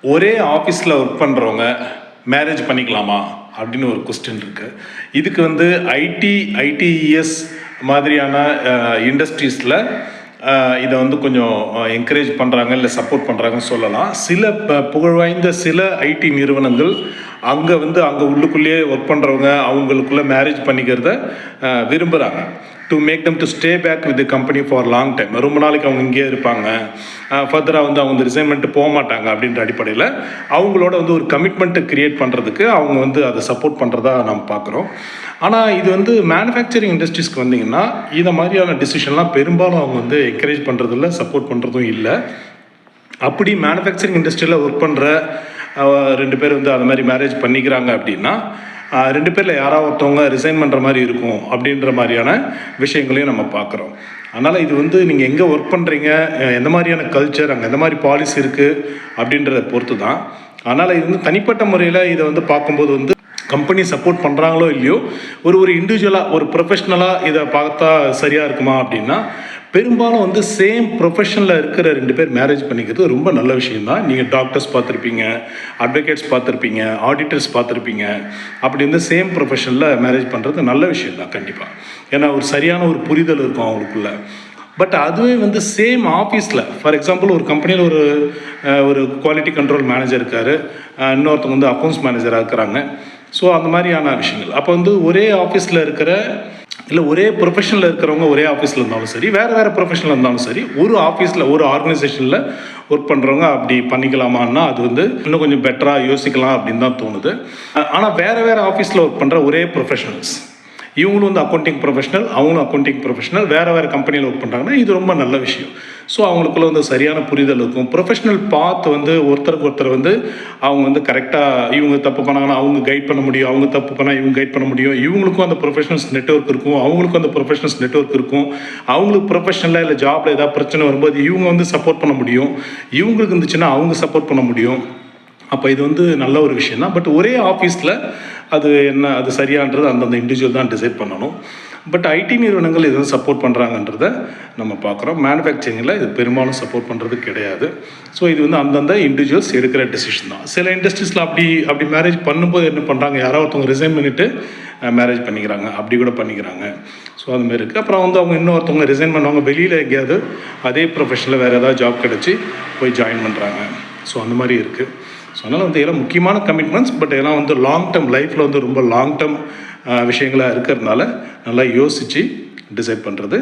ஒரே ஆஃபீஸில் ஒர்க் பண்ணுறவங்க மேரேஜ் பண்ணிக்கலாமா அப்படின்னு ஒரு கொஸ்டின் இருக்குது. இதுக்கு வந்து ஐடிஇஎஸ் மாதிரியான இண்டஸ்ட்ரீஸில் இதை வந்து கொஞ்சம் என்கரேஜ் பண்ணுறாங்க, இல்லை சப்போர்ட் பண்ணுறாங்கன்னு சொல்லலாம். சில புகழ்வாய்ந்த சில ஐடி நிறுவனங்கள் அங்கே உள்ளுக்குள்ளேயே ஒர்க் பண்ணுறவங்க அவங்களுக்குள்ளே மேரேஜ் பண்ணிக்கிறத விரும்புகிறாங்க. To make them to stay back with the company for long time. ரொம்ப நாளைக்கு அவங்க இங்கேயே இருப்பாங்க, ஃபர்தராக அவங்க ரிசைன்மெண்ட்டு போக மாட்டாங்க அப்படின்ற அடிப்படையில் அவங்களோட ஒரு கமிட்மெண்ட்டை க்ரியேட் பண்ணுறதுக்கு அவங்க அதை சப்போர்ட் பண்ணுறதா நம்ம பார்க்குறோம். ஆனால் இது மேனுஃபேக்சரிங் இண்டஸ்ட்ரீஸ்க்கு வந்தீங்கன்னா இந்த மாதிரியான டிசிஷன்லாம் பெரும்பாலும் அவங்க என்கரேஜ் பண்ணுறதில்ல, சப்போர்ட் பண்ணுறதும் இல்லை. அப்படி மேனுஃபேக்சரிங் இண்டஸ்ட்ரியில் ஒர்க் பண்ணுற 2 பேர் அது மாதிரி மேரேஜ் பண்ணிக்கிறாங்க அப்படின்னா 2 பேரில் யாராவது ஒருத்தவங்க ரிசைன் பண்ணுற மாதிரி இருக்கும் அப்படின்ற மாதிரியான விஷயங்களையும் நம்ம பார்க்குறோம். அதனால் இது நீங்கள் எங்கே ஒர்க் பண்ணுறீங்க, எந்த மாதிரியான கல்ச்சர், அங்கே எந்த மாதிரி பாலிசி இருக்குது அப்படின்றத பொறுத்து தான். அதனால் இது தனிப்பட்ட முறையில் இதை பார்க்கும்போது கம்பெனி சப்போர்ட் பண்ணுறாங்களோ இல்லையோ, ஒரு இண்டிவிஜுவலாக ஒரு ப்ரொஃபஷ்னலாக இதை பார்த்தா சரியாக இருக்குமா அப்படின்னா பெரும்பாலும் சேம் ப்ரொஃபஷனில் இருக்கிற 2 பேர் மேரேஜ் பண்ணிக்கிறது ரொம்ப நல்ல விஷயந்தான். நீங்கள் டாக்டர்ஸ் பார்த்துருப்பீங்க, அட்வொகேட்ஸ் பார்த்துருப்பீங்க, ஆடிட்டர்ஸ் பார்த்துருப்பீங்க. அப்படி சேம் ப்ரொஃபஷனில் மேரேஜ் பண்ணுறது நல்ல விஷயந்தான் கண்டிப்பாக. ஏன்னா ஒரு சரியான ஒரு புரிதல் இருக்கும் அவங்களுக்குள்ள. பட் அதுவே சேம் ஆஃபீஸில், ஃபார் எக்ஸாம்பிள் ஒரு கம்பெனியில் ஒரு குவாலிட்டி கண்ட்ரோல் மேனேஜர் இருக்கார், இன்னொருத்தவங்க அக்கௌண்ட்ஸ் மேனேஜராக இருக்கிறாங்க. ஸோ அந்த மாதிரியான விஷயங்கள் அப்போ ஒரே ஆஃபீஸில் இருக்கிற இல்லை ஒரே ப்ரொஃபஷனில் இருக்கிறவங்க ஒரே ஆஃபீஸில் இருந்தாலும் சரி, வேறு ப்ரொஃபஷனில் இருந்தாலும் சரி, ஒரு ஆஃபீஸில் ஒரு ஆர்கனைசேஷனில் ஒர்க் பண்ணுறவங்க அப்படி பண்ணிக்கலாமான்னா அது இன்னும் கொஞ்சம் பெட்டராக யோசிக்கலாம் அப்படின்னு தான் தோணுது. ஆனால் வேறு ஆஃபீஸில் ஒர்க் பண்ணுற ஒரே ப்ரொஃபஷனல்ஸ், இவங்களும் அக்கௌண்டிங் ப்ரொஃபஷனல், அவங்களும் அக்கௌண்டிங் ப்ரொஃபஷனல், வேறு கம்பெனியில் ஒர்க் பண்ணுறாங்கன்னா இது ரொம்ப நல்ல விஷயம். ஸோ அவங்களுக்குள்ள சரியான புரிதல் இருக்கும். ப்ரொஃபஷனல் பாத் ஒருத்தருக்கு ஒருத்தர் அவங்க கரெக்டாக இவங்க தப்பு பண்ணாங்கன்னா அவங்க கைட் பண்ண முடியும், அவங்க தப்பு பண்ணால் இவங்க கைட் பண்ண முடியும். இவங்களுக்கும் அந்த ப்ரொஃபஷனல்ஸ் நெட்வொர்க் இருக்கும், அவங்களுக்கும் அந்த ப்ரொஃபஷனல்ஸ் நெட்வொர்க் இருக்கும். அவங்களுக்கு ப்ரொஃபஷனலில் இல்லை ஜாபில் ஏதாவது பிரச்சனை வரும்போது இவங்க சப்போர்ட் பண்ண முடியும், இவங்களுக்கு இருந்துச்சுன்னா அவங்க சப்போர்ட் பண்ண முடியும். அப்போ இது நல்ல ஒரு விஷயம் தான். பட் ஒரே ஆஃபீஸில் அது சரியான்றது அந்தந்த இண்டிவிஜுவல் தான் டிசைட் பண்ணணும். பட் ஐடி நிறுவனங்கள் இது சப்போர்ட் பண்ணுறாங்கன்றத நம்ம பார்க்குறோம். மேனுஃபேக்சரிங்கில் இது பெரும்பாலும் சப்போர்ட் பண்ணுறது கிடையாது. ஸோ இது அந்தந்த இண்டிவிஜுவல்ஸ் எடுக்கிற டெசிஷன் தான். சில இண்டஸ்ட்ரீஸில் அப்படி மேரேஜ் பண்ணும்போது என்ன பண்ணுறாங்க, யாராவது ஒருத்தவங்க ரிசைன் பண்ணிவிட்டு மேரேஜ் பண்ணிக்கிறாங்க, அப்படி கூட பண்ணிக்கிறாங்க. ஸோ அதுமாரி இருக்குது. அப்புறம் அவங்க இன்னொருத்தவங்க ரிசைன் பண்ணுவாங்க, வெளியில் எங்கேயாவது அதே ப்ரொஃபஷனில் வேறு ஏதாவது ஜாப் கிடச்சி போய் ஜாயின் பண்ணுறாங்க. ஸோ அந்த மாதிரி இருக்குது. ஸோ அதனால் எல்லாம் முக்கியமான கமிட்மெண்ட்ஸ். பட் எல்லாம் லாங் டேர்ம் லைஃப்பில் ரொம்ப லாங் டேர்ம் விஷயங்களாக இருக்கிறதுனால நல்லா யோசித்து டிசைட் பண்ணுறது